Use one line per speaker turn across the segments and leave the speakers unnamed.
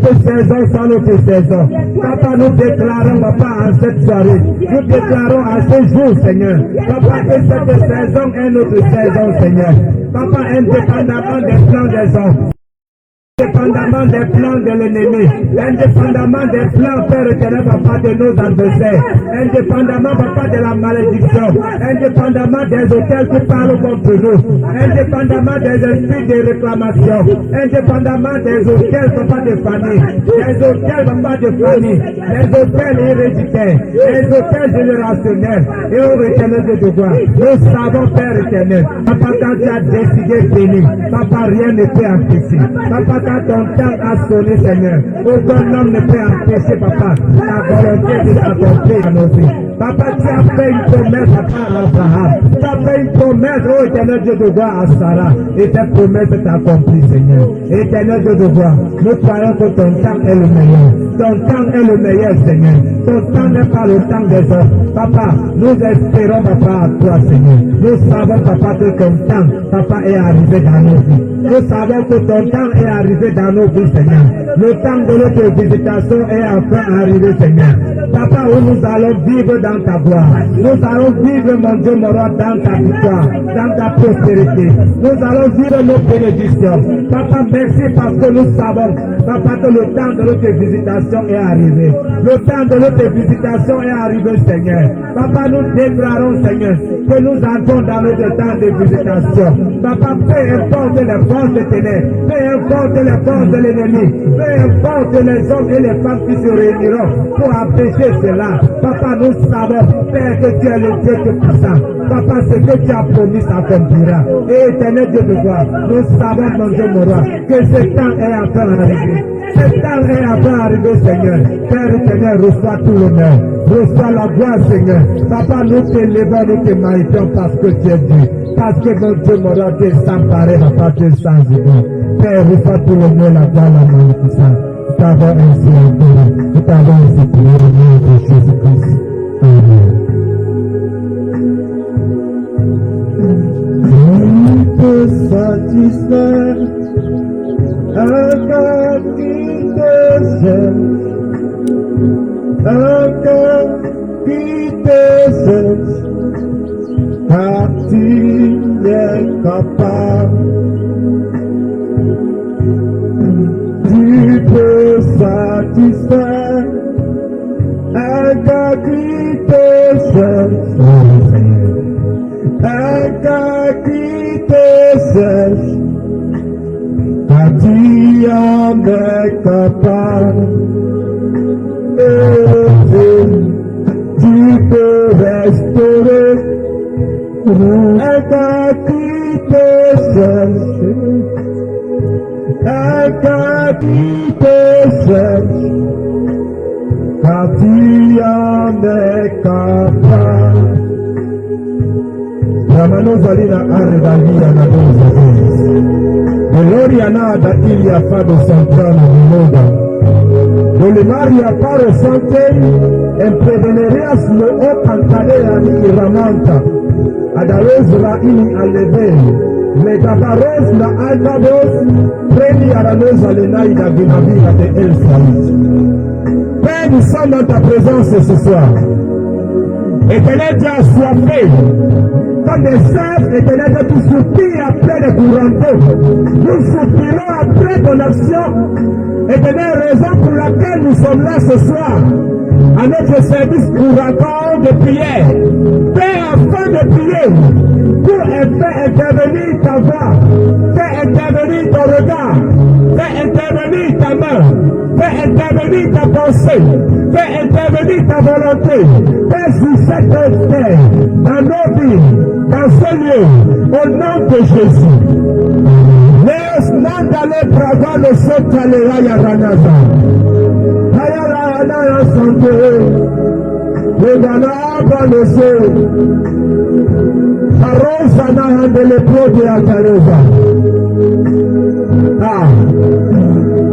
cette saison sans notre saison. Papa, nous déclarons, papa, en cette soirée, nous déclarons à ce jour, Seigneur, papa, que cette saison est notre saison, Seigneur. Papa, indépendamment des plans des hommes, indépendamment des plans de l'ennemi, indépendamment des plans, Père éternel, papa, de nos adversaires, indépendamment, papa, de la malédiction, indépendamment des hôtels qui parlent contre nous, indépendamment des esprits de réclamation, indépendamment des hôtels, papa, de famille, des hôtels, papa, de famille, des hôtels héréditaires, des hôtels générationnels, et au éternel de gloire. Nous savons, Père éternel, papa, quand tu as décidé de bénir, papa, rien ne peut empêcher. Papa, quand ton temps a sonné, Seigneur, aucun homme ne peut empêcher, papa, la volonté de s'accomplir à nos vies. Papa, tu as fait une promesse, papa, à Abraham. Tu as fait une promesse, ô éternel Dieu de gloire, à Sarah. Et ta promesse est accomplie, Seigneur. Éternel Dieu de gloire, nous croyons que ton temps est le meilleur. Ton temps est le meilleur, Seigneur. Ton temps n'est pas le temps des hommes. Papa, nous espérons, papa, à toi, Seigneur. Nous savons, papa, que ton temps, papa, est arrivé dans nos vies. Nous savons que ton temps est arrivé dans nos vies, Seigneur. Le temps de notre visitation est enfin arrivé, Seigneur. Papa, où nous allons vivre dans ta gloire. Nous allons vivre, mon Dieu, mon roi, dans ta victoire, dans ta prospérité. Nous allons vivre nos bénédictions. Papa, merci parce que nous savons, papa, que le temps de notre visitation est arrivé. Le temps de notre visitation est arrivé, Seigneur. Papa, nous déclarons, Seigneur, que nous entrons dans notre temps de visitation. Papa, peu importe les forces des ténèbres, peu importe les forces de l'ennemi, peu importe les hommes et les femmes qui se réuniront pour empêcher cela. Papa, nous savons, Père, que tu es le Dieu tout-puissant. Papa, ce que tu as promis s'accomplira. Et éternel Dieu de gloire, nous savons, mon Dieu, mon roi, que ce temps est enfin arrivé. Ce temps est enfin arrivé, Seigneur. Père éternel, reçois tout l'honneur. Reçois la gloire, Seigneur. Papa, nous t'élevons, nous te méritons parce que tu es Dieu. Parce que mon Dieu, mon roi, tu es sans pareil, papa, tu es sans égard. Père, reçois tout l'honneur, la gloire, la magnificence. Nous t'avons ainsi entendu. Nous t'avons ainsi prié au nom de Jésus-Christ. Amen. Te satisfaire, un cœur qui te aime, un cœur qui te aime, car tu es capable. Tu peux satisfaire un cœur qui te aime, un cœur qui te sèche, car tu en es capable. Tu peux restaurer un cœur qui te sèche, un cœur qui te sèche, car tu en es capable. Ramano Zalina Arredalia na Doza Gloria nada ilia fado santrano moda Dolimaria paro sante Emprevenereas lo o cantalea ni ramanta Adaroz la ini aleve Le gabaros la altabos Premi aranoz alenaïda Ginavira de El Saïd. Père, nous sommes dans ta présence ce soir. Éternel Dieu a soifé. Comme des sèvres, éternel Dieu, tu soupires après les courants. Nous soupirons après ton action. Éternel, raison pour laquelle nous sommes là ce soir, à notre service courant de prière. Père, afin de prier, pour faire intervenir ta voix, faire intervenir ton regard, faire intervenir ta main, faire intervenir ta pensée, faire intervenir ta volonté. Père, sur cette terre, dans nos vies, dans ce lieu, au nom de Jésus. Leos mandale brava le sotalera ya ranaza. Hayala anaya sante. Legana aba le se. Arosa na handele prode ya kareza. Ah.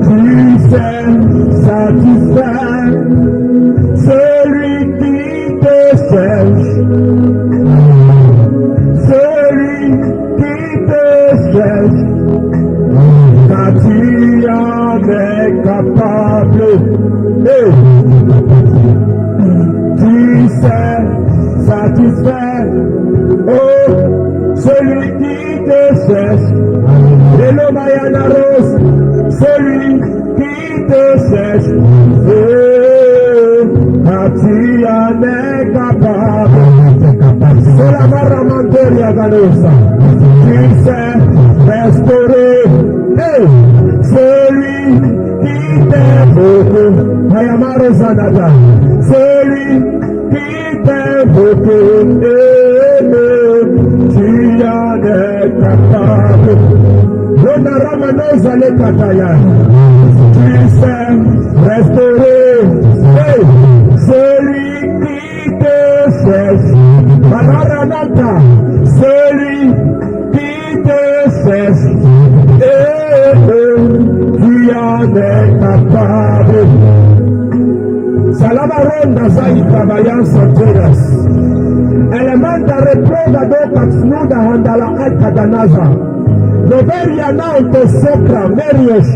Tu sais satisfaire celui qui te cherche. Celui qui te cherche. Car tu en es capable. capable. Et tu sais satisfaire, oh, celui qui te cherche. Et le Mayana Rose, celui qui te cherche. Tu en es capable. C'est la Maramandoria Ganosa. Tu sais restaurer. Hey, celui qui t'invoque. Hayamaro Zanada. Celui qui t'invoque. Tu en es capable. Ronaramanosa le Kataya. Tu sais restaurer. Hey, celui qui te cherche, Maranatha, celui qui te cherche, tu en es capable. Salamaronda Zai Travaillant Santeras, Elementa reproda do Katsnuda Handala Aikadanaza, Noveriana Ante Sopra Merios,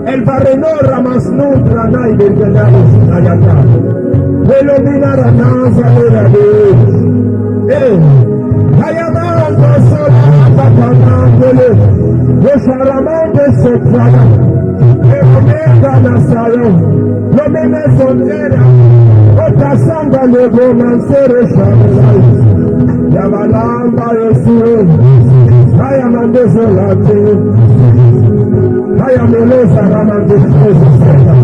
El Barreno Ramasnu Tranai Bergenaris Ayata. Velomina Ranaza Lerabe. Hayamando Sola Papanangole. Yosharamande Soprana. Omega Nasayo. Lomene Sonera. Otasanga Lego Mansere Shamilai. Yamalamba Yesu. Hayamande Solate. Hayameleza Ramande Soprana.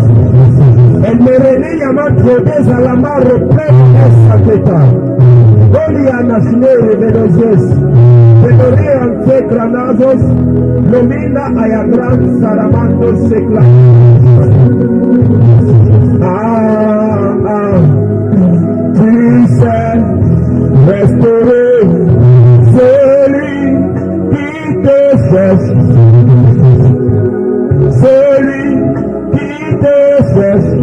El mereni yamatro desa la marro plena saketa. Doli anasnere velozes. Pedore ante granazos. Lomina ayagran saramando sekla. Tu sais restaurer celui qui te cherche. Celui qui te cherche.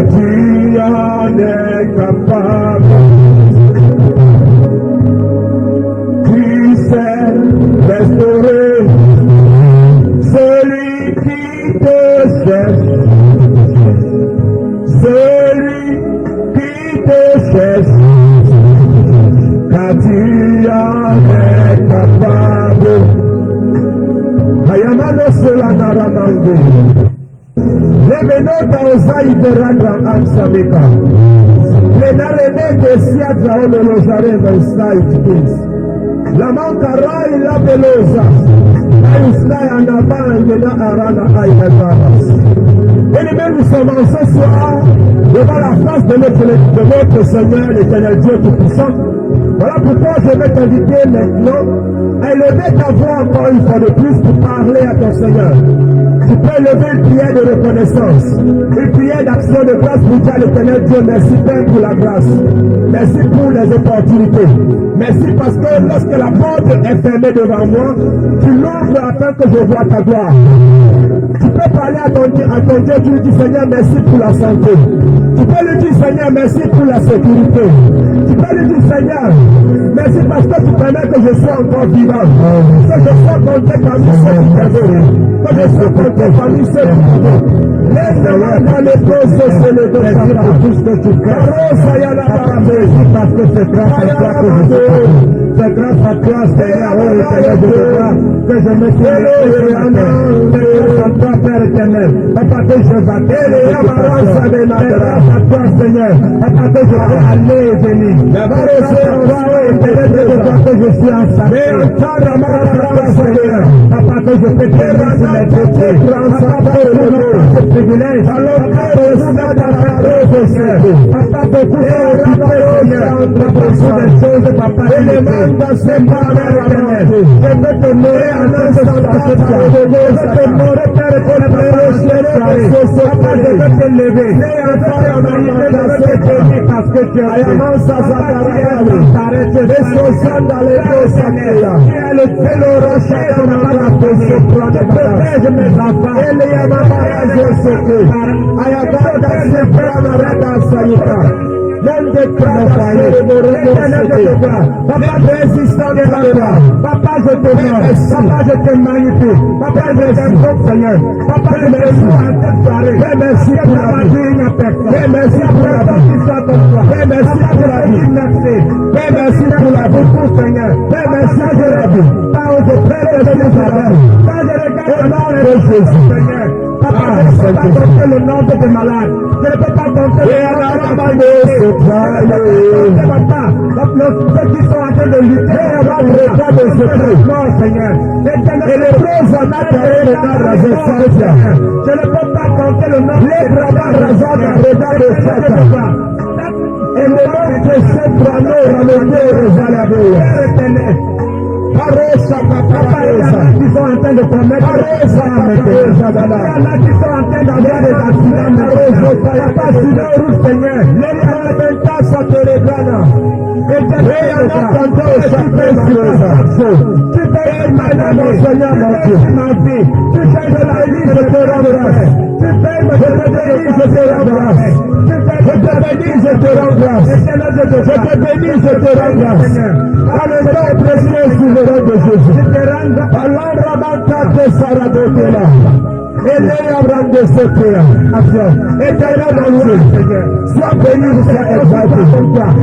Tu en es capable. Tu sais restaurer celui qui te cherche. Celui qui te cherche. Car tu en es capable. Ayamano Solanaramande. Lemenota Osai Verandra Ansameka. Lenarene de Siadra Ololozarema Side Kings. La Mancarai la Velosa. Aïsnaï Anaban de la Arana Aïdavaras. Et même nous sommes en ce soir devant la face de notre Seigneur, l'Éternel Dieu Tout-Puissant. Voilà pourquoi je vais t'inviter maintenant à élever ta voix encore une fois de plus pour parler à ton Seigneur. Tu peux élever une prière de reconnaissance, une prière d'action de grâce pour dire à l'Éternel Dieu, merci Père pour la grâce, merci pour les opportunités, merci parce que lorsque la porte est fermée devant moi, tu l'ouvres afin que je vois ta gloire. Tu peux parler à ton Dieu, tu lui dis Seigneur, merci pour la santé. Tu peux lui dire Seigneur, merci pour la sécurité. Tu peux lui dire Seigneur, merci parce que tu permets que je sois encore vivant, que je sois compté parmi ceux qui t'aiment, que je sois compté parmi ceux qui t'aiment. Laisse-moi dans les causes sur le dos de tout ce que tu fais. Parce que c'est grâce à toi que je suis. C'est grâce à toi, Seigneur, Seigneur de toi, que je me suis levé. C'est grâce à toi, Père éternel. Papa, que je vais c'est grâce à toi, Seigneur. Papa, que je vais aller et venir. C'est toi que je suis en santé. Papa, que je peux te rendre les péchés. Papa, que je privilège. Papa, beaucoup de choses, papa, éléments séparés, je veux te mourir en un instant, je veux te mourir, Père, papa, je veux te lever, je veux te bénir parce que tu as vraiment ça, t'arrête, les choses dans les dos, tu es le seul rocher de ma vie, je protège mes enfants, et les je sais que, Ayagada, c'est pas la règle à Saïka. l'homme de mon foyer, l'éternel de toi, papa résistant de la loi, papa je te prie, papa je te magnifie, papa je t'aime Seigneur, papa je te loue en cette soirée, merci pour la vie, merci pour la vie qui soit comme toi, merci pour la vie, merci pour la vie, Seigneur, merci pour la vie, par je prie de ce travail, quand je regarde dans les Jésus, Seigneur, papa, je ne peux pas compter le nombre de malades, je ne peux pas compter le nombre de papa, ceux qui sont en train de lutter, non, Seigneur, et les preuves en attendant le nom de Seigneur, je ne peux pas compter le nombre de et le nom de ce prano, papa, qui sont en train de commettre il y en a qui sont en train d'avoir des accidents, papa, sur le route, Seigneur, les parlementaires sont télégraphes. Et tu payes mon Seigneur, mon Dieu. Tu payes de la vie, je te rendrai. Tu payes de la vie, je te rendrai. Je te bénis, je te rends grâce. Je te bénis, je te rends grâce. Dans le nom précieux souverain de Jésus. Allah Rabanta de Saradotela. Et les Abraham de Sophia. Éternel mon Dieu. Sois béni, sois exalté.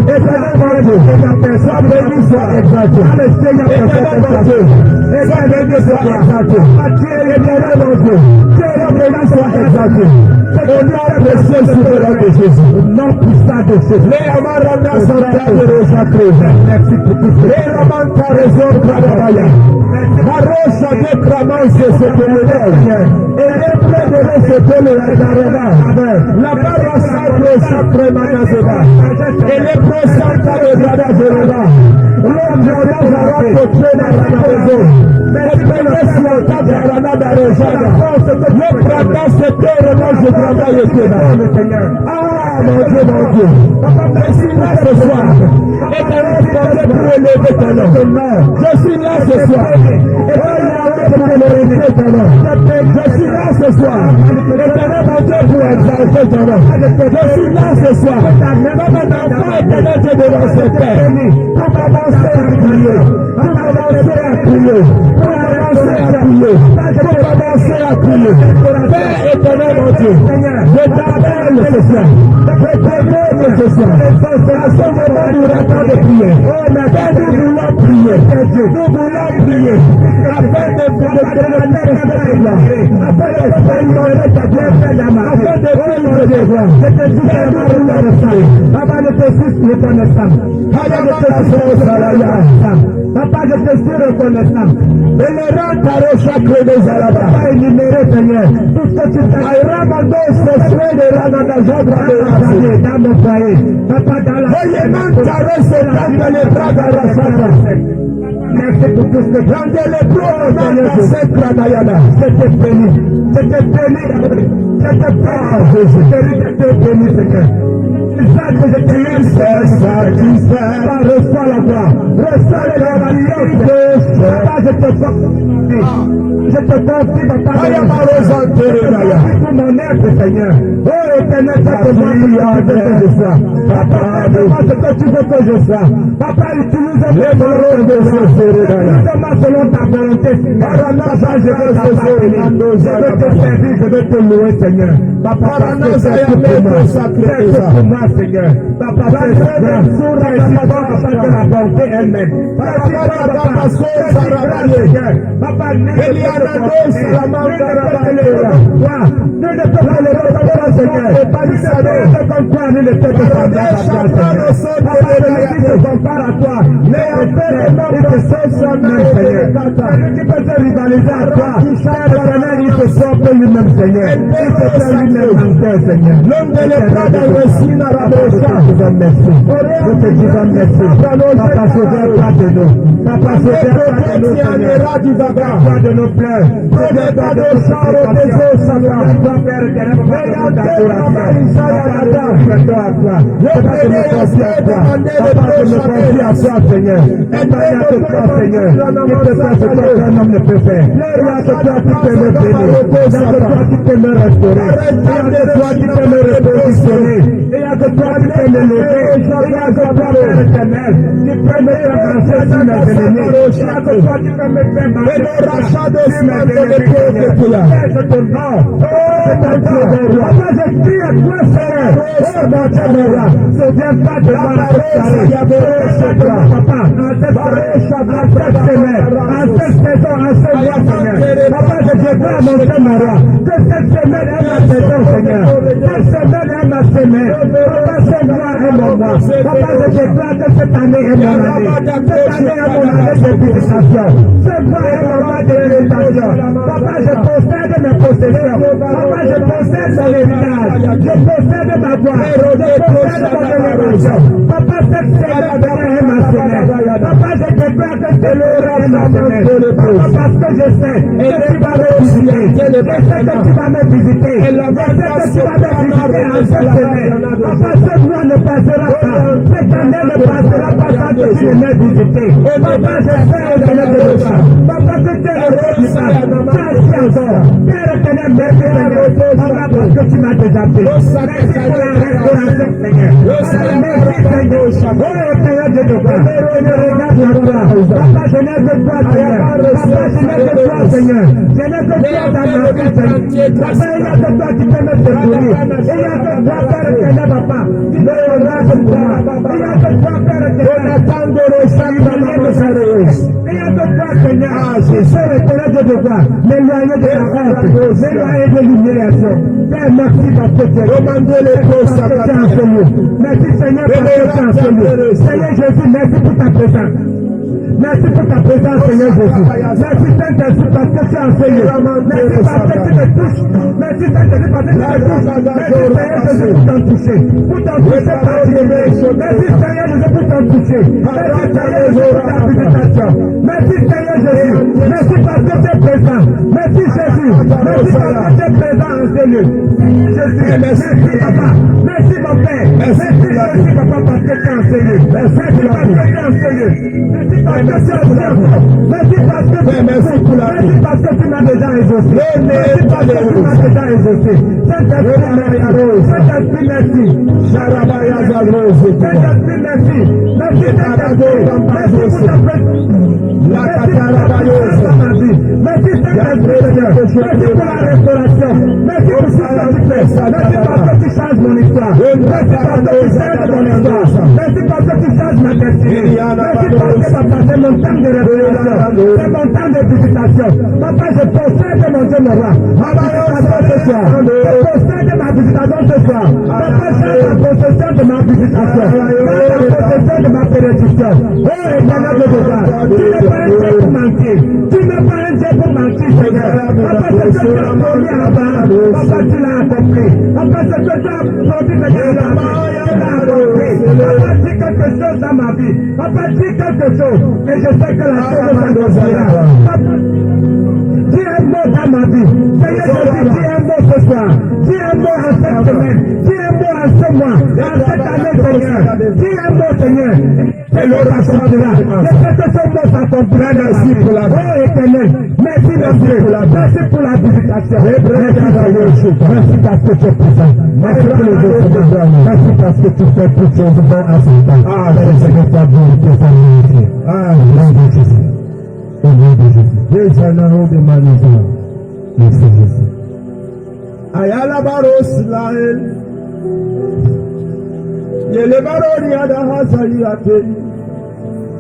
Éternel mon Dieu. Sois béni, sois exalté. Éternel mon Dieu. Éternel sois exalté. Éternel mon Dieu. Sois béni, sois exalté. Au nom précieux souverain de Jésus. Au nom puissant de Jésus. Les Amaranda sont là de Rosacré. Merci pour tout ce les Ramanta raison Kradabaya. Marosa de Kramance se pénètre. Et les près de recevoir le Radarada. La barra sacrée sacrée Manazeba. Et les prosanta de Radazeba. L'homme de Radazara côté dans la maison. Mais les messieurs de Radazara Rosada. Le Prada se terre dans ce travail était là. Ah, mon Dieu, mon Dieu. Papa, merci là ce soir. Et pour élever ton nom. Je suis là ce soir. Et pour élever ton nom. Je suis là ce soir. Éternel mon Dieu pour exalter ton nom. Je suis là ce soir. Même un enfant éternel Dieu de l'ancêtre. Pour commencer à prier. Pour commencer à prier. Pour commencer à prier. Pour commencer à prier. Père éternel mon Dieu. Je t'appelle ce soir. Je t'appelle ce soir. À ce moment du retard de prière. Oh, mais nous voulons prier. Nous voulons prier. Afin de papa, je te suis reconnaissant. Et le rang carré sacré des Arabes. Papa, énuméré, Seigneur. Tout ce que tu fais. Aïramando, ce serait de la nagazade dans mon foyer. Papa, dans la. Voyez, man, carré, c'est dans les bras de la Satan. Merci pour tout ce que rendez les pros, Seigneur, de cette Radayana. C'était béni. C'était béni. C'était béni. Jésus. C'était béni, Seigneur. Ça que je te laisse, reçois la gloire, reçois la gloire, je te confie, papa, pour mon être, Seigneur. Oh, éternel, fais-moi ce que je sois. Papa, fais-moi ce que tu veux que je sois. Papa, utilise-moi selon ta volonté. Je veux te servir, je veux te louer, Seigneur. Papa, fais pour moi, Seigneur. Papa, fais sur la bonté elle-même. Papa, l'homme de l'état de Rosina Rabosa, je te dis merci. Papa, sauve pas de nous. Papa, sauve pas de nous, Seigneur. Pas de nos pleurs. mettons à toi. Papa, je me confie à toi. Papa, je me confie à toi, Seigneur. Et il n'y a que toi, Seigneur, qui peut faire ce qu'un homme ne peut faire. Il n'y a que toi qui peux me bénir. Il n'y a que toi qui peux me restaurer. Il n'y a que toi qui peux me repositionner. Il n'y a que toi qui peux me lever. Il n'y a que toi, Père éternel, qui peut me faire marcher sur mes ennemis. Il n'y a que toi qui peux me faire marcher sur mes ennemis. C'est ton nom. C'est ton nom. Papa, je prie à toi, Seigneur. Oh, mon Dieu, mon roi. Souviens pas de moi. Papa, en cette semaine, en cette saison, en ce mois, Seigneur. Papa, je déclare, mon Dieu, mon roi, que cette semaine est ma saison, Seigneur. Cette semaine est ma semaine. Papa, ce mois est mon mois. Papa, je déclare que cette année est mon année. Cette année est mon année de visitation. Ce mois est mon mois de visitation. Papa, je possède mes possessions. Papa, je possède mon héritage. Je possède ma gloire. Je possède mon élévation. Papa, cette semaine est ma semaine. Papa, je déclare que c'est l'heure de ma semaine. Papa, parce que je sais que tu vas me visiter. Je sais que tu vas me visiter. Je sais que tu vas me visiter en cette semaine. Papa, ce mois ne passera pas. Cette année ne passera pas sans que tu ne m'aies visité. Papa, je sais au Seigneur de toi. Papa, que tu es le roi du mal. Merci encore. Père éternel, merci Seigneur. Papa, parce que tu m'as déjà fait. Merci pour la restauration, Seigneur. Merci Seigneur. Oh, Seigneur de Dieu. Je regarde la toi. Papa, je n'ai que toi, Seigneur. Papa, je n'ai que toi, Seigneur. Je n'ai que toi dans ma vie, Seigneur. Papa, il n'y a que toi qui peux me secourir. Il n'y a que toi, Père éternel, Papa. Je regarde toi. Il n'y a que toi, Père éternel. Il n'y a que toi, Seigneur. Père éternel de Dieu. M'éloigner de la honte. M'éloigner de l'humiliation. Père, merci parce que tu es enseigné. Merci, Seigneur, parce que tu es enseigné. Seigneur Jésus, merci pour ta présence. Merci pour ta présence, Seigneur Jésus. Merci, Saint-Esprit, parce que tu as enseigné. Merci parce que tu me touches. Merci, Saint-Esprit, parce que tu me touches. Merci, Seigneur Jésus, pour t'en toucher. Pour t'en toucher par tes mains. Merci, Seigneur Jésus, pour t'en toucher. Merci, Seigneur Jésus, pour ta visitation. Merci, Seigneur Jésus. Merci parce que tu es présent. Merci, Jésus. Merci parce que tu es présent en ces lieux. Jésus, merci, Papa. Merci, mon Père. Merci, Jésus, Papa, parce que tu as enseigné. Merci parce que tu as enseigné. Merci parce que tu as enseigné. Merci parce que tu as enseigné. Merci parce que tu m'as déjà exaucé. Merci parce que tu m'as déjà exaucé. Saint-Esprit, merci. Saint-Esprit, merci. Saint-Esprit, merci. Merci, Saint-Esprit. Merci pour ta présence. Merci, Saint-Esprit, merci pour la restauration. Merci pour ce que tu fais. Merci parce que tu changes mon histoire. Merci parce que tu changes mon histoire. Merci parce que tu changes ma destinée. Merci parce que Papa, c'est mon temps de révélation. C'est mon temps de visitation. Papa, je possède mon Dieu, mon roi. Ma visitation ce soir. Je possède ma visitation ce soir. Papa, j'ai la possession de ma visitation. J'ai la possession de ma bénédiction. Oh, éternel de Dieu, tu n'es pas un Dieu pour mentir. Tu n'es pas un Dieu pour mentir, Seigneur. Papa, c'est ce que tu as promis à Abraham. Papa, tu l'as accompli. Papa, c'est ce que tu as promis à Abraham. Tu l'as accompli. Papa, dis quelque chose dans ma vie. Papa, dis quelque chose. Et je sais que la chose s'accomplira. Dis un mot dans ma vie. Seigneur Jésus, dis un mot ce soir. Dis un mot en cette semaine. Dis un mot en ce mois. En cette année, Seigneur. Dis un mot, Seigneur. Et l'eau s'accomplira. Je sais que ce mot s'accomplira. Merci pour la vie éternelle. Merci, mon Dieu. Merci pour la visitation. Merci parce que tu es présent. Merci pour les autres. Merci parce que tu fais toutes choses bonnes à ce temps. Ah, c'est ce que tu as dit. Ah, nom de Jésus. Au nom de Jésus. Déjà, nous demandons. Merci, Jésus. Ayala Baros Lael. Yele Baroni Adahasari Ate.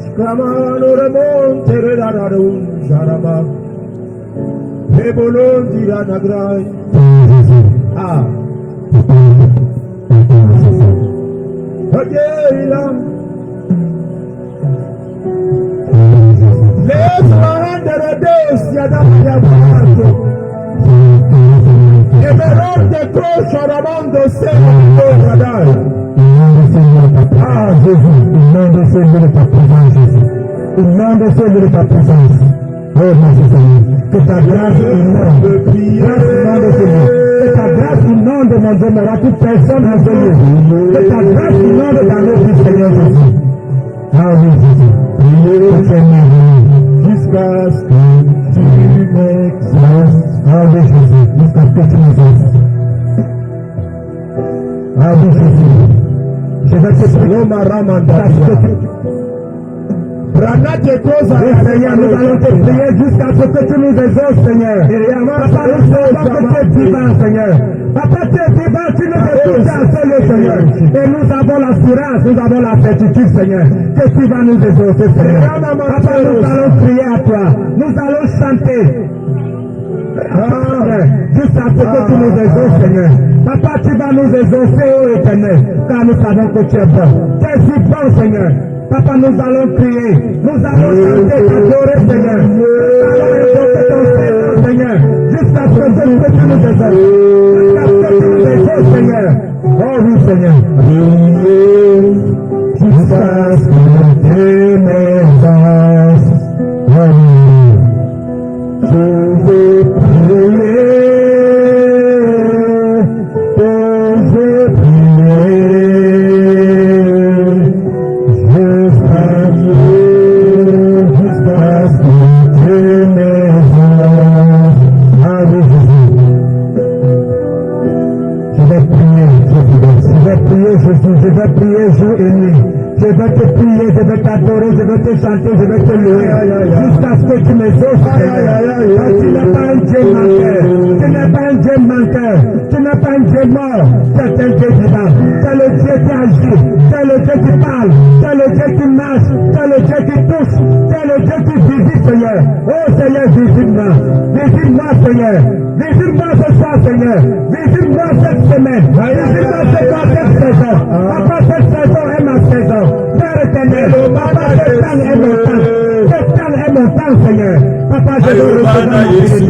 Skramano Remon Teredarun Jarama. Hebolon Diranagrai. Ah. Hagela. Les Mahandaredes Yadamayabato. Et Méron de Croche Ramando Seigneur. Ah Jésus, il nom de Seigneur de ta présence, Jésus. Il nom de Seigneur de ta présence. Oh mon Seigneur, que ta grâce inonde. Grâce inonde de Seigneur. Que ta grâce inonde mon mon Dieu, mon roi, toute personne réveillée. Que ta grâce inonde dans nos vies, Seigneur Jésus. Ah oui, Jésus. Priez, Seigneur, jusqu'à ce que tu m'exauces. Ah oui, Jésus, jusqu'à ce que tu m'exauces. Ah oui, Jésus. Je vais te prier, ma ramanda. Seigneur, nous allons te prier jusqu'à ce que tu nous exauces, Seigneur. Papa, nous savons que tu es vivant, Seigneur. Papa, tu es vivant, tu nous écoutes à seul, Seigneur. Et nous avons l'assurance, nous avons la certitude, Seigneur, que tu vas nous exaucer, Seigneur. Papa, nous allons prier à toi. Nous allons chanter. Jusqu'à ce que tu nous exauces, Seigneur. Papa, tu vas nous exaucer, ô Éternel, car nous savons que tu es bon. Tu es si bon, Seigneur. Papa, nous allons prier, nous allons chanter, t'adorer, Seigneur. Nous allons invoquer ton Seigneur, jusqu'à ce que tu nous exauces. Jusqu'à ce que tu nous exauces, Seigneur. Oh oui, Seigneur. Jusqu'à ce que tu m'exauces. Oh oui. Je veux prier, je veux prier, jusqu'à ce que tu m'exauces. Ah oui, Jésus. Je vais prier, Jésus. Je vais prier, Jésus. Je vais prier jour et nuit. Je vais te prier, je vais t'adorer, je vais te chanter, je vais te louer. Jusqu'à ce que tu m'exauces, Seigneur. Car tu n'es pas un Dieu menteur. Tu n'es pas un Dieu menteur. Tu n'es pas un Dieu mort. Tu es un Dieu vivant. Tu es le Dieu qui agit. Tu es le Dieu qui parle. Tu es le Dieu qui marche. Tu es le Dieu qui touche. Tu es le Dieu qui visite, Seigneur. Oh Seigneur, visite-moi. Visite-moi, Seigneur. Visite-moi ce soir, Seigneur. Visite-moi cette semaine. Visite-moi cette saison. Papa, cette saison est ma saison. Père éternel, Papa, cette temps est mon temps. Cette temps est mon temps, Seigneur. Papa, je veux recevoir ma bénédiction.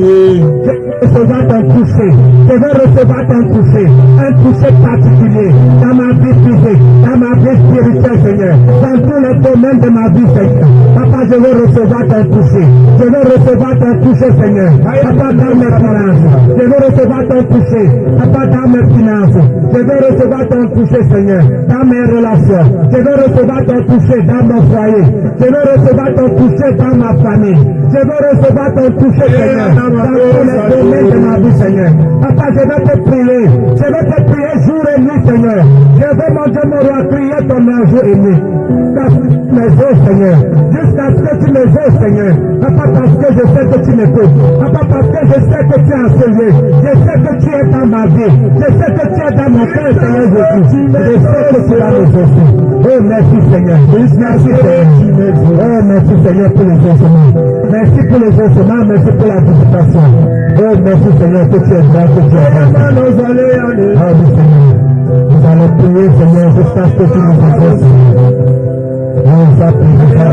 Je veux recevoir ton toucher. Je veux recevoir ton toucher. Un toucher particulier dans ma vie physique, dans ma vie spirituelle, Seigneur. Dans tous les domaines de ma vie, Seigneur. Papa, je veux recevoir ton toucher. Je veux recevoir ton toucher, Seigneur. Papa, dans mes finances. Je veux recevoir ton toucher. Papa, dans mes finances. Je veux recevoir ton toucher, Seigneur. Dans mes relations. Je veux recevoir ton toucher dans mon foyer. Je veux recevoir ton toucher dans ma famille. Je veux recevoir ton toucher, Seigneur, dans tous les domaines de ma vie, Seigneur. Papa, je vais te prier. Je vais te prier jour et nuit, Seigneur. Je veux, mon Dieu, mon roi, prier ton nom jour et nuit. Jusqu'à ce que tu m'exauces, Seigneur. Jusqu'à ce que tu m'exauces, Seigneur. Papa, parce que je sais que tu m'écoutes. Papa, parce que je sais que tu es enseigné. Je sais que tu es dans ma vie. Je sais que tu es dans mon cœur, Seigneur Jésus. Je sais que tu vas m'exaucer. Oh, merci, Seigneur. Merci, Seigneur. Oh, merci, Seigneur, pour les ossements. Merci pour les ossements. Merci pour la visitation. Oh, merci, Seigneur, que tu es grand, que tu es grand. Oh, oui, Seigneur. Nous allons prier, Seigneur, jusqu'à ce que tu nous exauces. Oh, ça prie, ça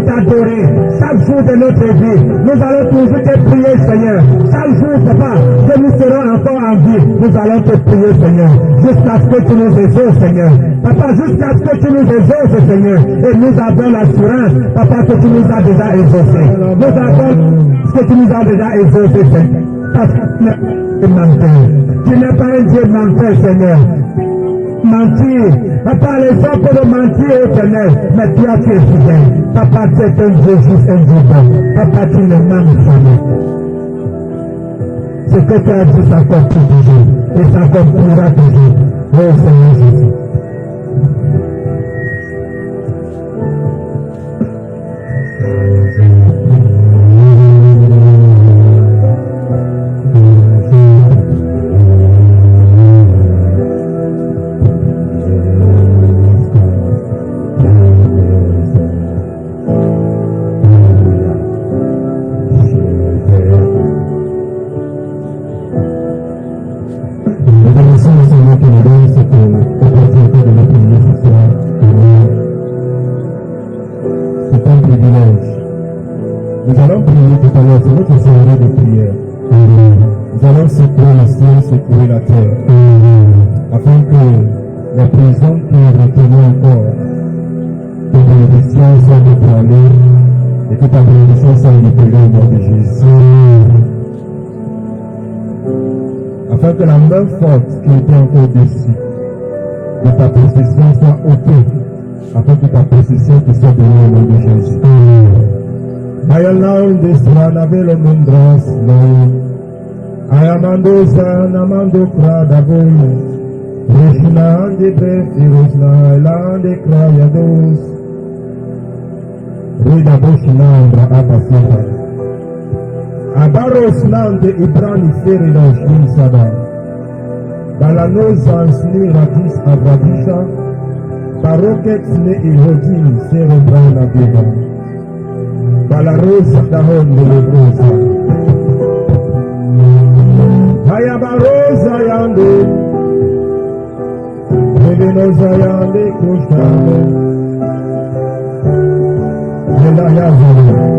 t'adorer chaque jour de notre vie. Nous allons toujours te prier, Seigneur. Chaque jour, Papa, que nous serons encore en vie, nous allons te prier, Seigneur. Jusqu'à ce que tu nous exauces, Seigneur. Papa, jusqu'à ce que tu nous exauces, Seigneur. Et nous avons l'assurance, Papa, que tu nous as déjà exaucés. Nous avons ce que tu nous as déjà exaucés, Seigneur. Parce que tu n'es pas un Dieu menteur. Tu n'es pas un Dieu menteur, Seigneur. mentir. Papa, les gens peuvent mentir, éternel, mais toi tu es fidèle. Papa, tu es un Dieu juste, un Dieu bon. Papa, tu ne manques jamais. Ce que tu as dit s'accomplit toujours, et s'accomplira toujours. Oh Seigneur Jésus.
Nous allons prier tout à l'heure, c'est notre série de prière. Nous allons secouer le ciel, secouer la terre, afin que la prison qui est retenue encore, que ta bénédiction soit déployée et que ta bénédiction soit libérée au nom de Jésus. Afin que la main forte qui était encore dessus de ta possession soit ôtée, afin que ta possession te soit donnée au nom de Jésus. Ayalao desrana velo mundras lao ayamando sanamando kradaboy Krishna de brefirosna elande krayados Rida boshna undra abasita Abaros nande ibrani ferinos insada Balanos ansni radis avradisha Barokets ne ihodin cerebrana vega Bala rosa da honde lebrosa Hayaba rosa yande Venenosa yande kushande Yenda yazale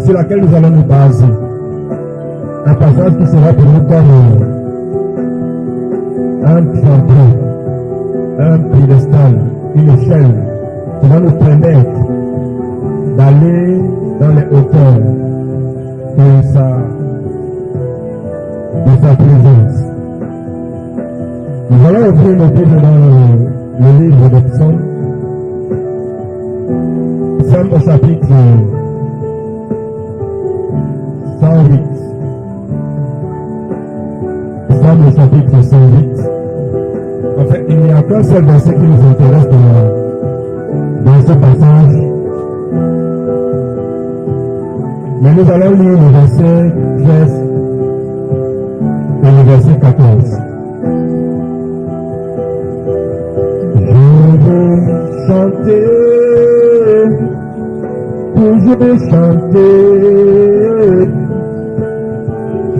sur laquelle nous allons nous baser. Un passage qui sera pour nous comme un chantier, un piédestal, une échelle qui va nous permettre d'aller dans les hauteurs de sa présence. Nous allons ouvrir nos Bibles dans le livre de Psaume. Psaume au chapitre 108. Psaume au chapitre 108. En fait, il n'y a qu'un seul verset qui nous intéresse dans ce passage. Mais nous allons lire le verset 13 et le verset 14. Je veux chanter, toujours chanter,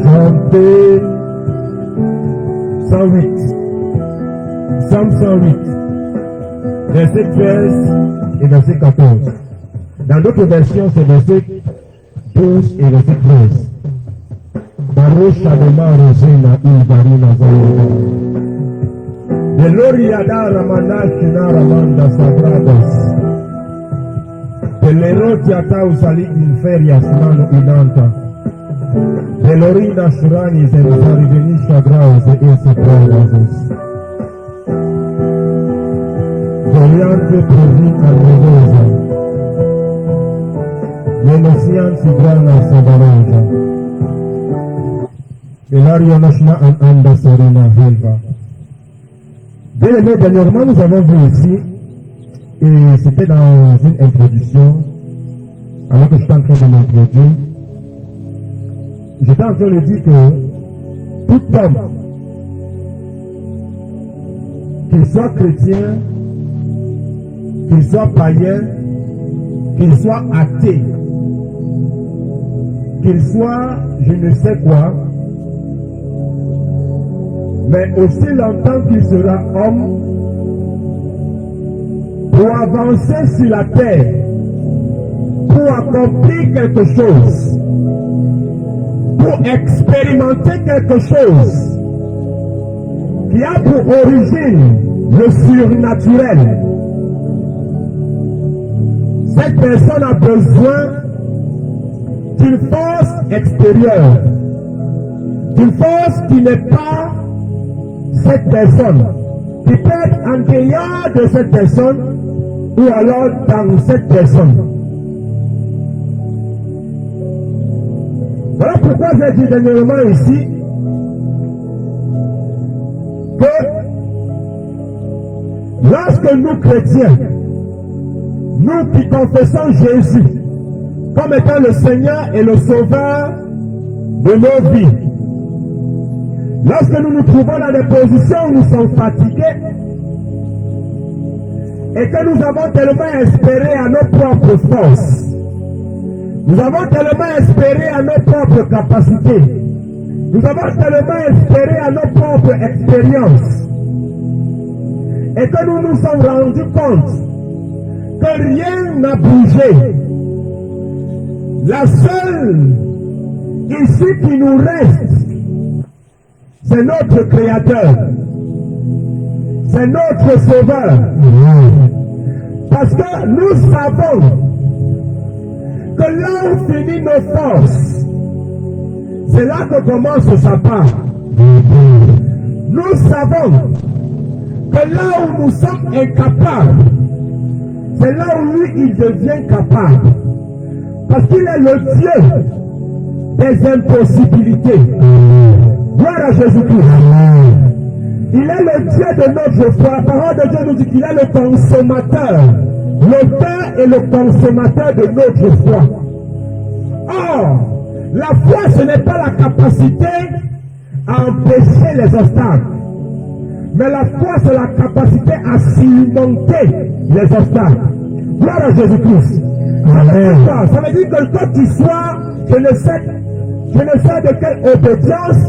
chanter. 108. Psaume 108, verset 13 et verset 14. Dans d'autres versions, c'est verset 12 et verset 13. Baruch Adonai Rosena Ilbarina Zayona. Deloria Ramana Shina Ramanda Sagradas. Pelerotia Tausali Inferias Mano Inanta. Delorina Shurani senza rivenisce grause e se provasus. Doliante provinca nervosa. Nenosianzi grana sabarosa. Elario Nashna an anda serena helva. Bien aimé, dernièrement nous avons vu ici, et c'était dans une introduction, alors que j'étais en train de m'introduire, j'étais en train de dire que tout homme, qu'il soit chrétien, qu'il soit païen, qu'il soit athée, qu'il soit je ne sais quoi, mais aussi longtemps qu'il sera homme, pour avancer sur la terre, pour accomplir quelque chose, pour expérimenter quelque chose qui a pour origine le surnaturel. Cette personne a besoin d'une force extérieure, d'une force qui n'est pas cette personne, qui peut être en dehors de cette personne ou alors dans cette personne. Voilà pourquoi j'ai dit dernièrement ici que lorsque nous chrétiens, nous qui confessons Jésus comme étant le Seigneur et le Sauveur de nos vies, lorsque nous nous trouvons dans des positions où nous sommes fatigués et que nous avons tellement espéré à nos propres forces, nous avons tellement espéré à nos propres capacités, nous avons tellement espéré à nos propres expériences, et que nous nous sommes rendus compte que rien n'a bougé. La seule issue qui nous reste, c'est notre Créateur, c'est notre Sauveur. Parce que nous savons que là où finit nos forces, c'est là que commence sa part. Nous savons que là où nous sommes incapables, c'est là où lui, il devient capable. Parce qu'il est le Dieu des impossibilités. Gloire à Jésus-Christ. Il est le Dieu de notre foi. La parole de Dieu nous dit qu'il est le consommateur, l'auteur et le consommateur de notre foi. Or, la foi, ce n'est pas la capacité à empêcher les obstacles. Mais la foi, c'est la capacité à surmonter les obstacles. Gloire à Jésus-Christ. Ça veut dire que quand tu sois, je ne sais de quelle obédience,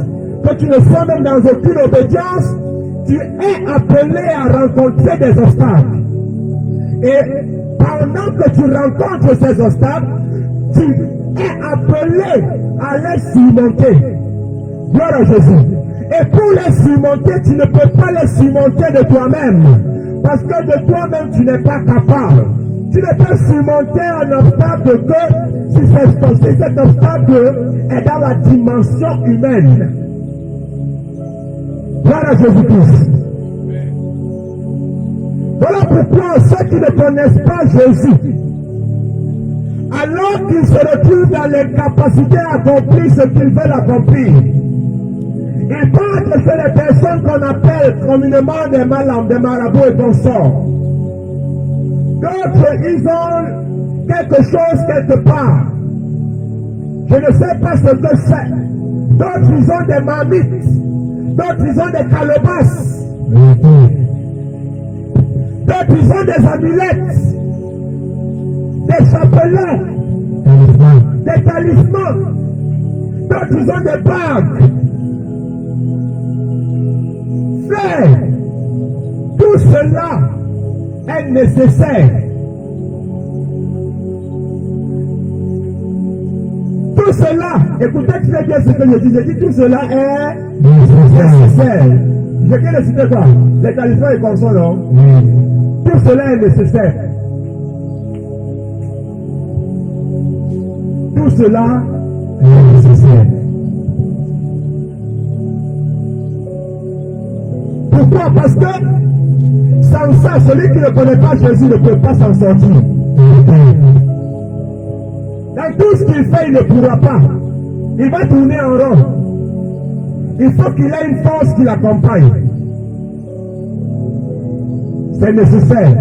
que tu ne sois même dans aucune obédience, tu es appelé à rencontrer des obstacles. Et pendant que tu rencontres ces obstacles, tu es appelé à les surmonter. Gloire à Jésus. Et pour les surmonter, tu ne peux pas les surmonter de toi-même. Parce que de toi-même, tu n'es pas capable. Tu ne peux surmonter un obstacle que si cet obstacle est dans la dimension humaine. Gloire à Jésus-Christ. Voilà pourquoi ceux qui ne connaissent pas Jésus, alors qu'ils se retrouvent dans l'incapacité à accomplir ce qu'ils veulent accomplir, ils pensent que c'est les personnes qu'on appelle communément des malades, des marabouts et consorts. D'autres, ils ont quelque chose quelque part. Je ne sais pas ce que c'est. D'autres, ils ont des marmites. D'autres, ils ont des calebasses. D'autres, ils ont des amulettes. Des chapelets. Des talismans. D'autres, ils ont des bagues. Frère, tout cela est nécessaire. Tout cela, écoutez très bien ce que je dis. Je dis tout cela est nécessaire. Je viens de citer quoi? Les talismans et consorts, non? Tout cela est nécessaire. Tout cela est nécessaire.
Pourquoi? Parce que sans ça, celui qui ne connaît pas Jésus ne peut pas s'en sortir. Dans tout ce qu'il fait, il ne pourra pas. Il va tourner en rond. Il faut qu'il ait une force qui l'accompagne. C'est nécessaire.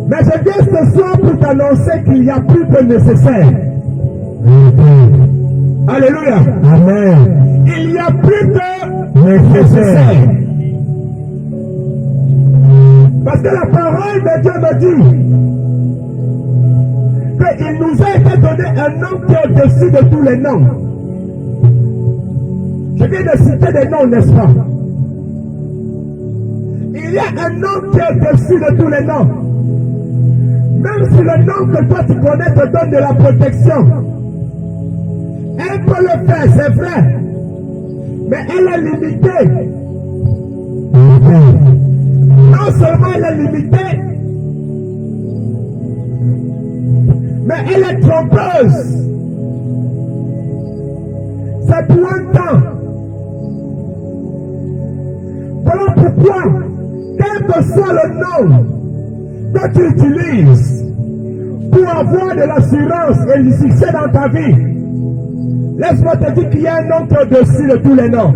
Mais je viens ce soir pour t'annoncer qu'il n'y a plus de nécessaire. Alléluia.
Amen.
Il n'y a plus de nécessaire. Parce que la parole de Dieu me dit qu'il nous a été donné un nom qui est au-dessus de tous les noms. Je viens de citer des noms, n'est-ce pas? Il y a un nom qui est au-dessus de tous les noms. Même si le nom que toi tu connais te donne de la protection, elle peut le faire, c'est vrai. Mais elle est limitée. Non seulement elle est limitée, mais elle est trompeuse. C'est pour un temps. Voilà pourquoi, quel que soit le nom que tu utilises pour avoir de l'assurance et du succès dans ta vie, laisse-moi te dire qu'il y a un nom qui est au-dessus de tous les noms.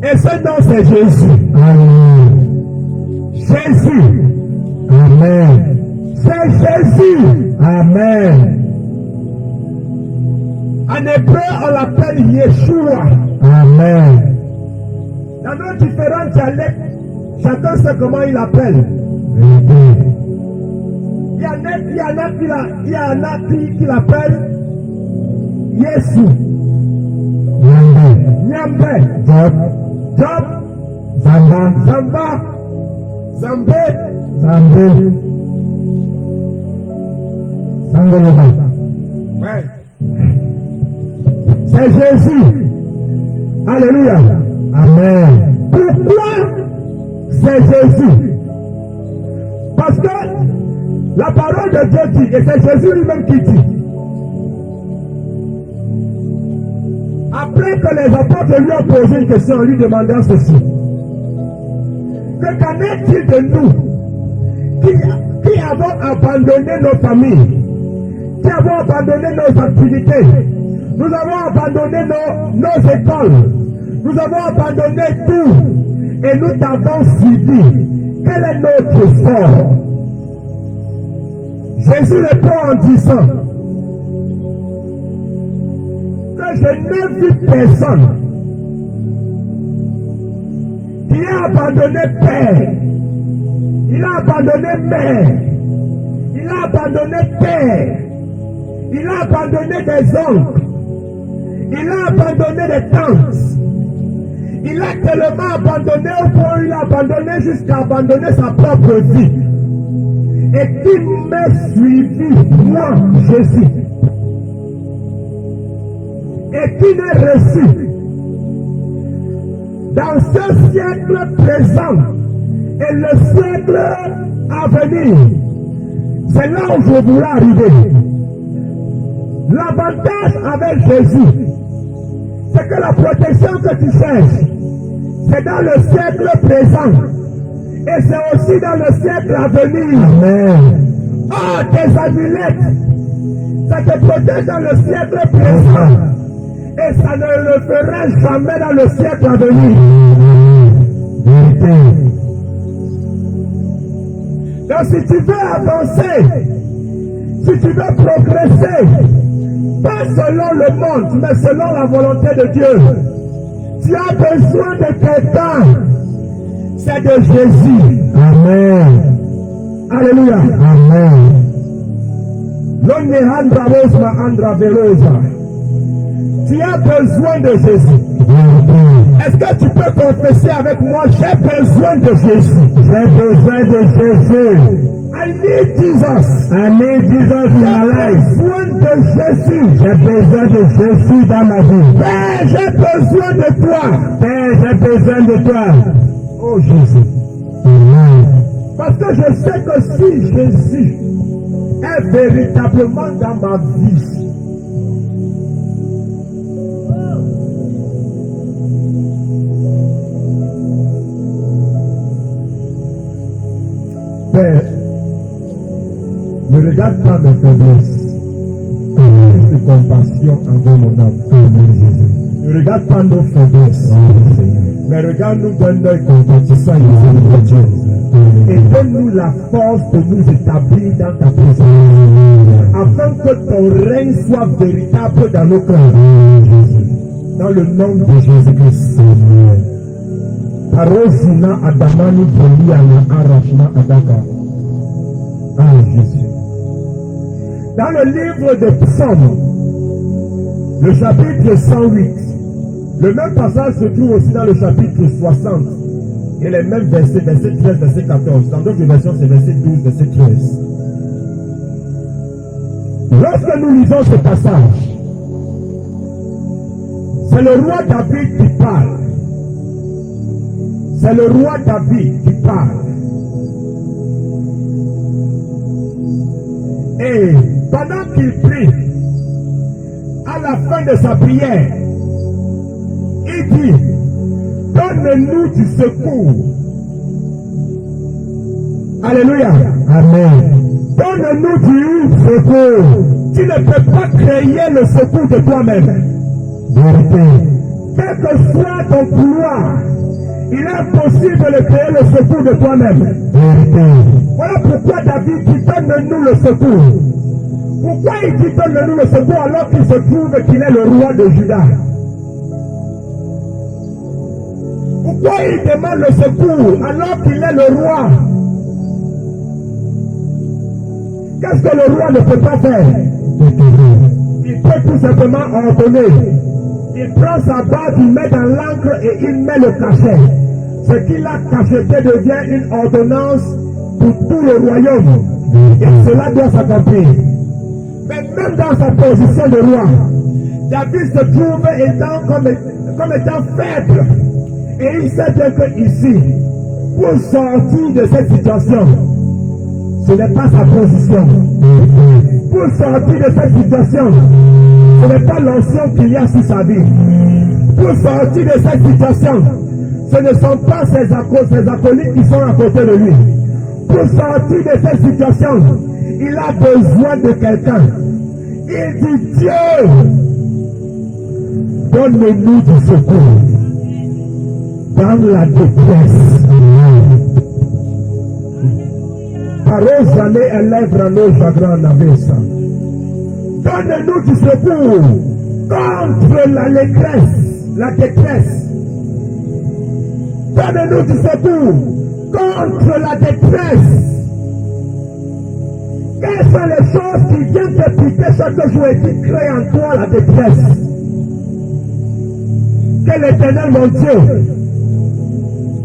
Et ce nom, c'est Jésus.
Amen.
Jésus.
Amen.
C'est Jésus.
Amen.
En hébreu, on l'appelle Yeshua.
Amen.
Dans nos différents dialectes, chacun sait comment il l'appelle. Il y en a qui l'appellent Yesu. Nyambe. Job. Zamba. Zambé. Ouais. C'est Jésus. Alléluia.
Amen.
Pourquoi c'est Jésus? Parce que la parole de Dieu dit, et c'est Jésus lui-même qui dit, après que les apôtres lui ont posé une question en lui demandant ceci, que qu'en est-il de nous qui avons abandonné nos familles, qui avons abandonné nos activités, nous avons abandonné nos écoles, nous avons abandonné tout et nous t'avons suivi. Quel est notre sort? Jésus répond en disant que je n'ai vu personne qui a abandonné père, il a abandonné mère, il a abandonné père, il a abandonné des oncles, il a abandonné des tantes. Il a tellement abandonné au point où il a abandonné jusqu'à abandonner sa propre vie. Et qui m'a suivi, moi, Jésus. Et qui m'a reçu dans ce siècle présent et le siècle à venir. C'est là où je voulais arriver. L'avantage avec Jésus, c'est que la protection que tu cherches, c'est dans le siècle présent. Et c'est aussi dans le siècle à venir.
Amen.
Oh, tes amulettes, ça te protège dans le siècle présent. Et ça ne le fera jamais dans le siècle à venir. Donc si tu veux avancer, si tu veux progresser, pas selon le monde, mais selon la volonté de Dieu, tu as besoin de quelqu'un. C'est de Jésus.
Amen.
Alléluia.
Amen.
L'onne andra vosma andra velosa. Tu as besoin de Jésus. Est-ce que tu peux confesser avec moi, j'ai besoin de Jésus?
J'ai besoin de Jésus.
I need Jesus.
I need Jesus in my life.
J'ai besoin de Jésus.
J'ai besoin de Jésus dans ma vie.
Père, j'ai besoin de toi.
Père, j'ai besoin de toi.
Oh Jésus.
Amen.
Parce que je sais que si Jésus est véritablement dans ma vie, Père, ne regarde pas mes faiblesses. Plus de compassion envers mon âme. Ne regarde pas nos faiblesses. Mais regarde-nous d'un œil compatissant et miséricordieux. Et donne-nous la force de nous établir dans ta présence. Afin que ton règne soit véritable dans nos cœurs. Dans le nom de Jésus-Christ. Arosina Adamani Boliana Arachna Adaka. Ah Jésus. Dans le livre de Psaumes, le chapitre 108, le même passage se trouve aussi dans le chapitre 60. Et les mêmes versets, verset 13, verset 14. Dans d'autres versions, c'est verset 12, verset 13. Lorsque nous lisons ce passage, c'est le roi David qui parle. C'est le roi David qui parle. Et pendant qu'il prie, à la fin de sa prière, il dit, donne-nous du secours. Alléluia. Amen. Donne-nous du secours. Tu ne peux pas créer le secours de toi-même. Vérité. Quel que soit ton pouvoir, il est impossible de créer le secours de toi-même. Vérité. Voilà pourquoi David dit donne-nous le secours. Pourquoi il dit donne-nous le secours alors qu'il se trouve qu'il est le roi de Juda? Pourquoi il demande le secours alors qu'il est le roi? Qu'est-ce que le roi ne peut pas faire? Il peut tout simplement ordonner. Il prend sa barre, il met dans l'encre et il met le cachet. Ce qu'il a cacheté devient une ordonnance pour tout le royaume. Et cela doit s'accomplir. Mais même dans sa position de roi, David se trouve comme étant faible. Et il sait bien que ici, pour sortir de cette situation, ce n'est pas sa position. Pour sortir de cette situation, ce n'est pas l'onction qu'il y a sur sa vie. Pour sortir de cette situation, ce ne sont pas ses acolytes qui sont à côté de lui. Pour sortir de cette situation, il a besoin de quelqu'un. Il dit, Dieu, donne-nous du secours dans la détresse. Arrosane élève nos chagrins n'avesa. Donne-nous du secours contre la détresse. Donne-nous du secours contre la détresse. Quelles sont les choses qui viennent te piquer chaque jour et qui créent en toi la détresse? Que l'Éternel, mon Dieu,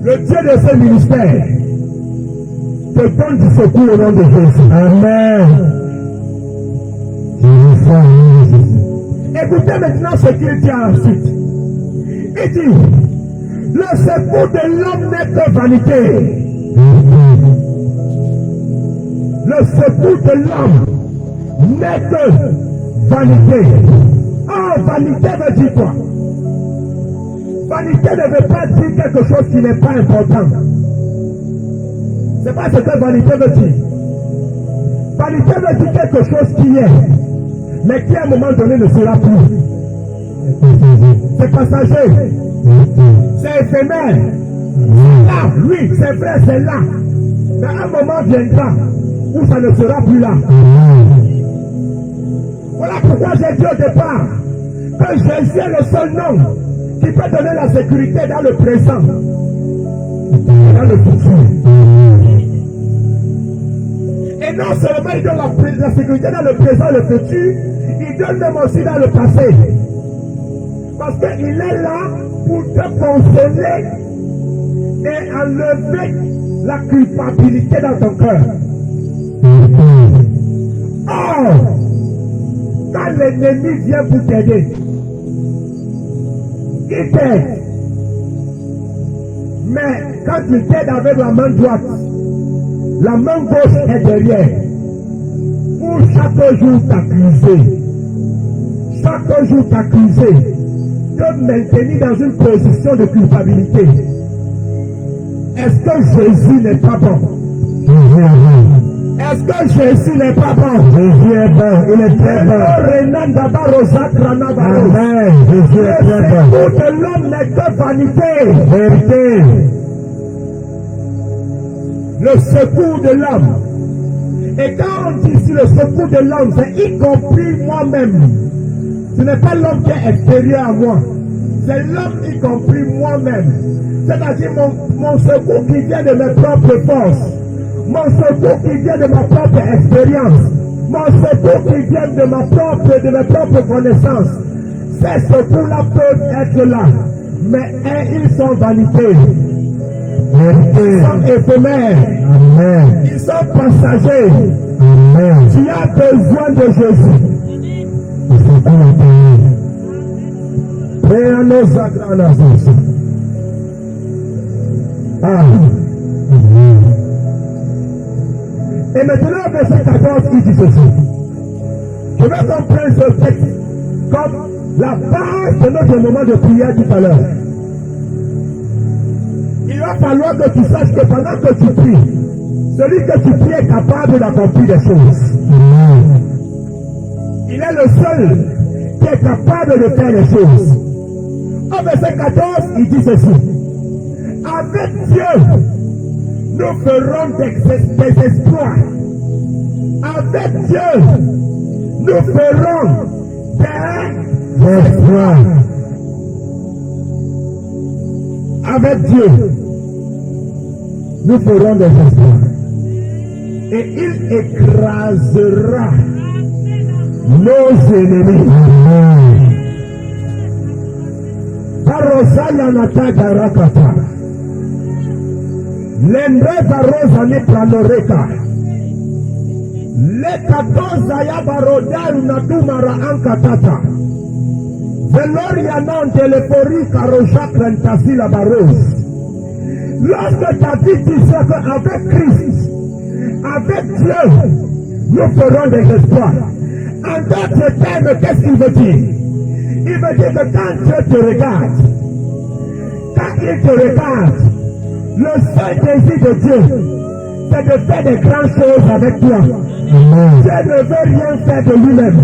le Dieu de ce ministère, te donne du secours au nom de Jésus. Amen. Écoutez maintenant ce qu'il dit ensuite. Il dit, le secours de l'homme n'est que vanité. Le secours de l'homme n'est que vanité. Oh, vanité veut dire quoi? Vanité ne veut pas dire quelque chose qui n'est pas important. C'est pas ce que vanité veut dire. Vanité veut dire quelque chose qui est, mais qui à un moment donné ne sera plus. C'est passager. C'est éphémère. Là, oui, c'est vrai, c'est là. Mais un moment viendra où ça ne sera plus là. Voilà pourquoi j'ai dit au départ que Jésus est le seul nom qui peut donner la sécurité dans le présent et dans le futur. Et non seulement il donne la sécurité dans le présent et le futur, il donne même aussi dans le passé. Parce qu'il est là pour te consoler et enlever la culpabilité dans ton cœur. Oh, quand l'ennemi vient pour t'aider, il t'aide. Mais quand il t'aide avec la main droite, la main gauche est derrière. Pour chaque jour t'accuser. Chaque jour t'accuser. Te maintenir dans une position de culpabilité. Est-ce que Jésus n'est pas bon?
Jésus est bon.
Est-ce que Jésus n'est pas bon?
Jésus est bon. Il est très bon.
Amen.
Jésus est très bon.
Le secours de l'homme n'est que vanité.
Vérité.
Le secours de l'homme. Et quand on dit ici le secours de l'homme, c'est y compris moi-même. Ce n'est pas l'homme qui est extérieur à moi. C'est l'homme y compris moi-même. C'est-à-dire mon secours qui vient de mes propres forces. Mon secours qui vient de ma propre expérience. Mon secours qui vient de mes propres connaissances. Ces secours-là peuvent être là. Mais ils sont vanités. Ils sont éphémères.
Amen.
Ils sont passagers.
Amen.
Tu as besoin de Jésus.
Le secours est payé.
Père nos agranations. Ah. Et maintenant, verset 14, il dit ceci. Je vais comprendre ce texte comme la base de notre moment de prière tout à l'heure. Il va falloir que tu saches que pendant que tu pries, celui que tu pries est capable d'accomplir des choses.
Amen.
Il est le seul qui est capable de faire les choses. Au verset 14, il dit ceci. Avec Dieu, nous ferons des exploits. Avec Dieu, nous ferons des exploits. Avec Dieu, nous ferons des exploits. Et il écrasera nos ennemis. Parosaya nataga rakata. L'endreza rosa ne planoreka. Le katoza ya baroda unadumara ankatata. Veloria non telefori karoshak rentasila baros. Lorsque David disait qu'avec Christ, avec Dieu, nous ferons des exploits. En d'autres termes, qu'est-ce qu'il veut dire? Il veut dire que quand Dieu te regarde, quand il te regarde, le seul désir de Dieu, c'est de faire des grandes choses avec toi.
Amen.
Dieu ne veut rien faire de lui-même.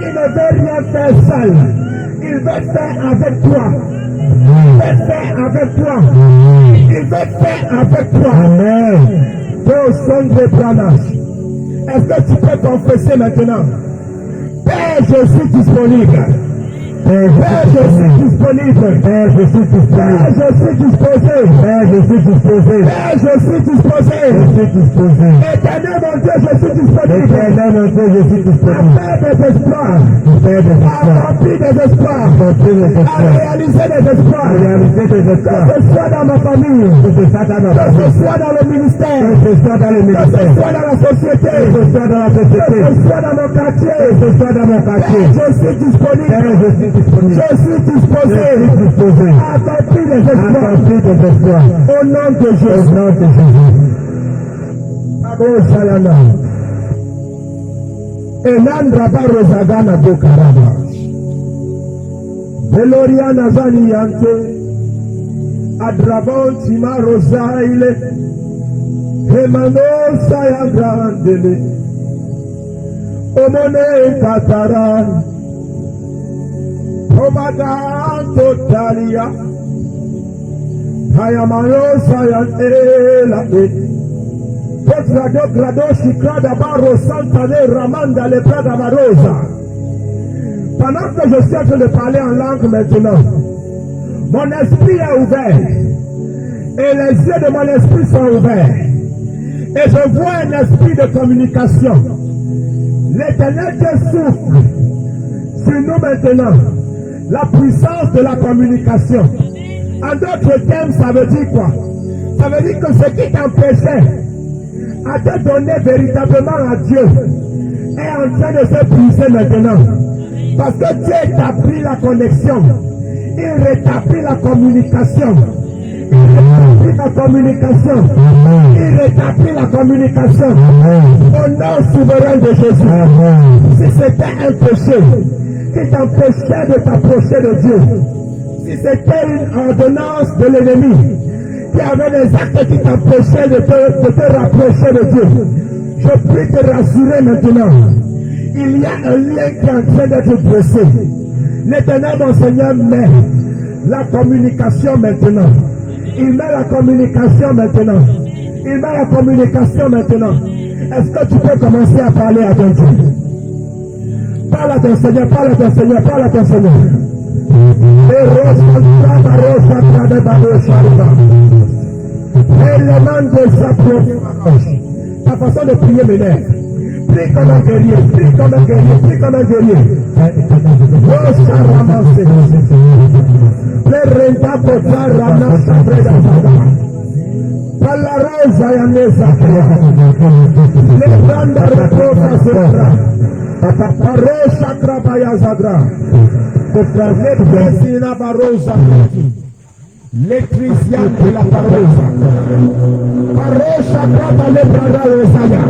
Il ne veut rien faire seul. Il veut faire avec toi. Il veut faire avec toi. Il veut faire avec toi.
Amen.
Ton son de planage. Est-ce que tu peux confesser maintenant? Père, je suis disponible. Père, je suis disponible.
Père, je suis
Père,
disponible.
je suis disposé.
Père, je suis disposé.
Père, je suis disposé.
Je suis disposé.
Éternel mon Dieu, je suis disponible.
Éternel mon Dieu, je suis
À
disponible.
faire des espoirs.
Pour faire des
À
exploits.
accomplir des espoirs.
Accomplir des
À
exploits.
réaliser des espoirs.
À réaliser des
Que
exploits.
ce soit dans ma famille.
Que ce soit dans notre
Que ce
famille.
soit dans le ministère.
Que ce soit dans le
Que ce
ministère.
soit dans la société.
Que ce soit dans la
Que
société.
ce soit dans mon quartier.
Que ce soit dans mon quartier.
Je suis disponible.
Père, je suis disponible.
Je suis disposé.
Je suis disposé.
À accomplir des espoirs.
Accomplir des exploits.
Au nom de
Au
Jésus.
nom de Jésus.
Oh Shalana. Enandra barozagana bokaraba. Veloriana zani yante. Adrabon tima rosaile. Hemano sayangrandele. Omone kataran. Omadan totalia. Hayamano sayantela. Potrado grado shikrada baro santane ramanda le prada barosa. Pendant que je suis en train de parler en langue maintenant, mon esprit est ouvert. Et les yeux de mon esprit sont ouverts. Et je vois un esprit de communication. L'Éternel Dieu souffle sur nous maintenant. La puissance de la communication. En d'autres termes, ça veut dire quoi? Ça veut dire que ce qui t'empêchait à te donner véritablement à Dieu est en train de se briser maintenant. Parce que Dieu établit la connexion. Il rétablit la communication. Il rétablit la communication. Il rétablit la communication. Au nom souverain de Jésus. Si c'était un péché qui t'empêchait de t'approcher de Dieu, si c'était une ordonnance de l'ennemi qui avait des actes qui t'empêchaient de te rapprocher de Dieu. Je prie te rassurer maintenant. Il y a un lien qui est en train d'être dressé. L'Éternel, mon Seigneur, met la communication maintenant. Il met la communication maintenant. Il met la communication maintenant. Est-ce que tu peux commencer à parler à ton Dieu? Parle à ton Seigneur, parle à ton Seigneur, parle à ton Seigneur. Ta façon de prier m'énerve. Prie comme un guerrier, prie comme un guerrier, prie comme un guerrier. La rosa ya mesa le branda reposa sopra parosa trabaya zadra le presina barosa l'électricien de la parosa traba le branda resaya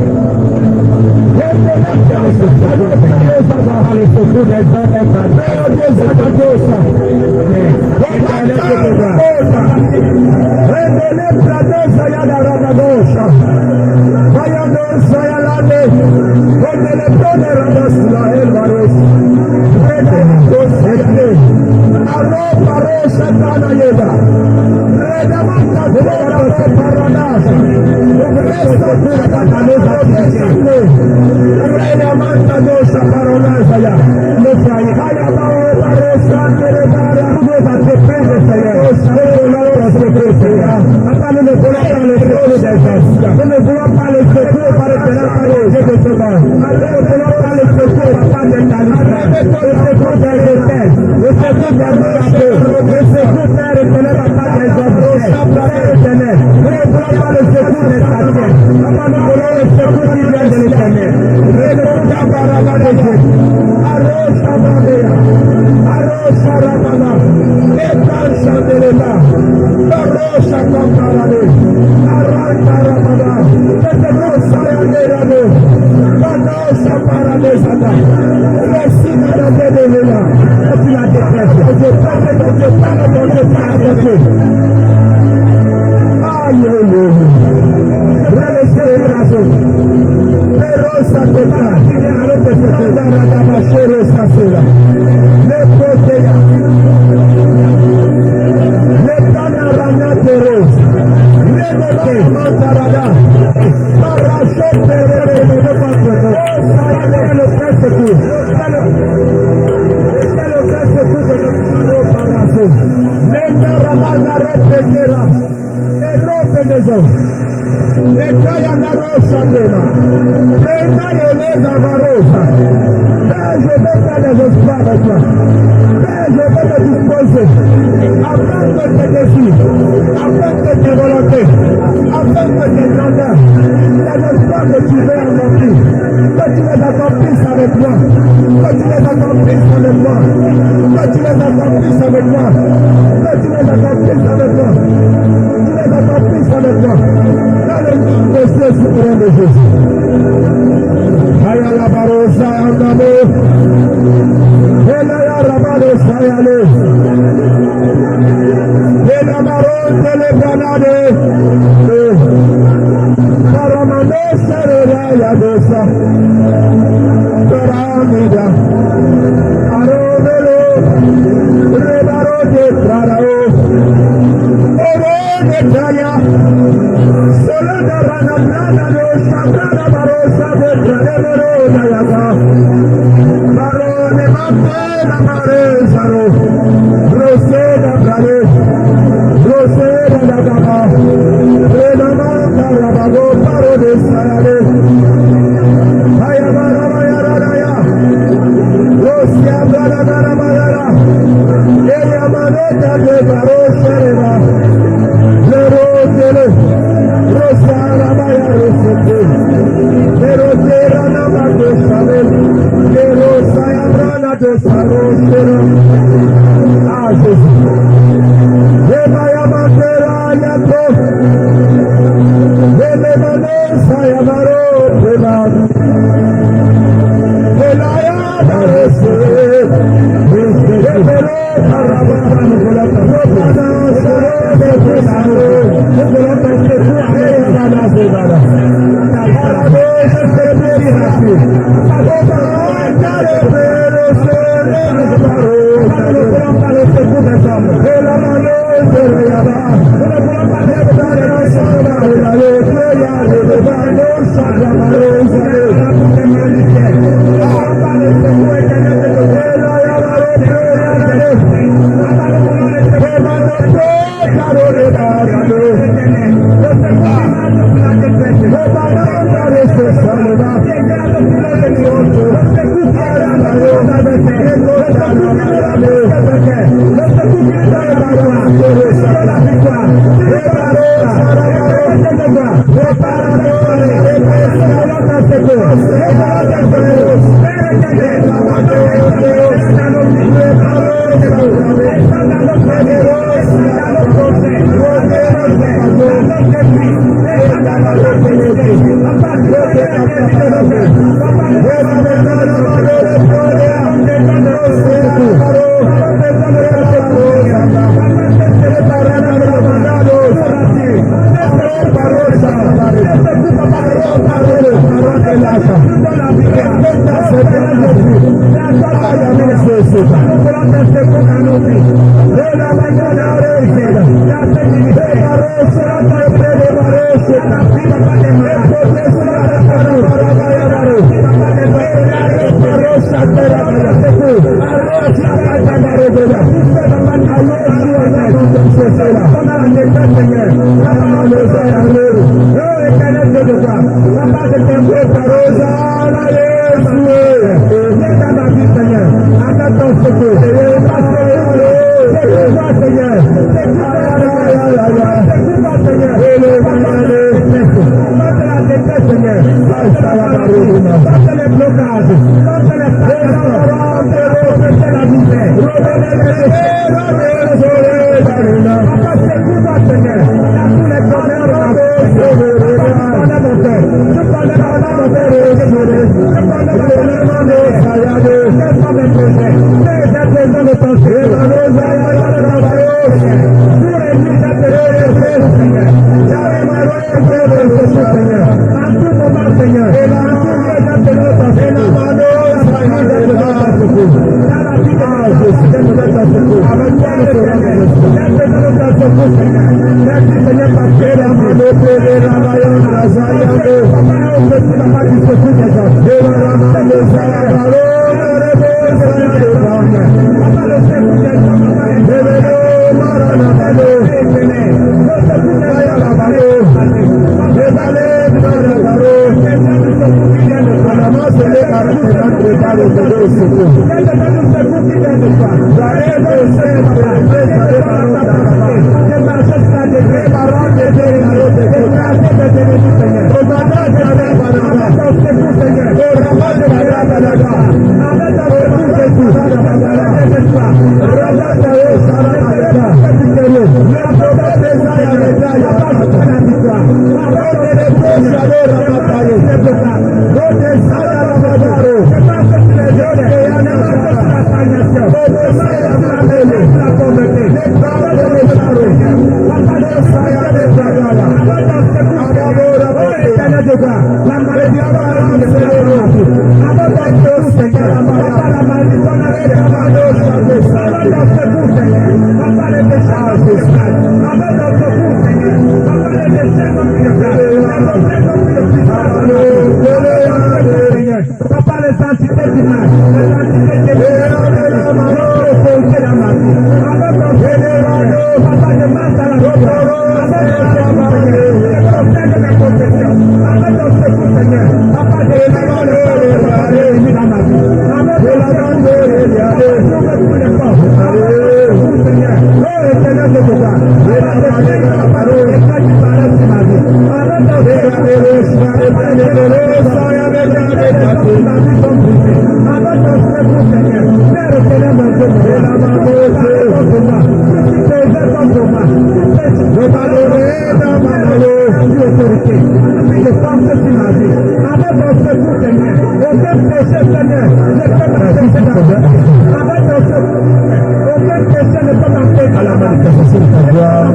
à la manifestation de ta gloire,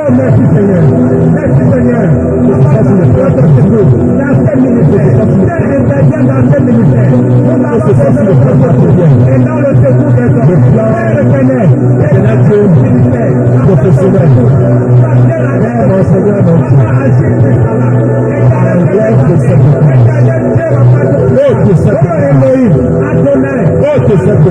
Oh, merci Seigneur. Merci Seigneur. Notre secours dans ce ministère. Intervient dans ce ministère. Nous avons besoin de votre secours. Et dans le secours des hommes. Père éternel. Père ministère. Professionnel. Père, Seigneur, mon Dieu. Oh, que cette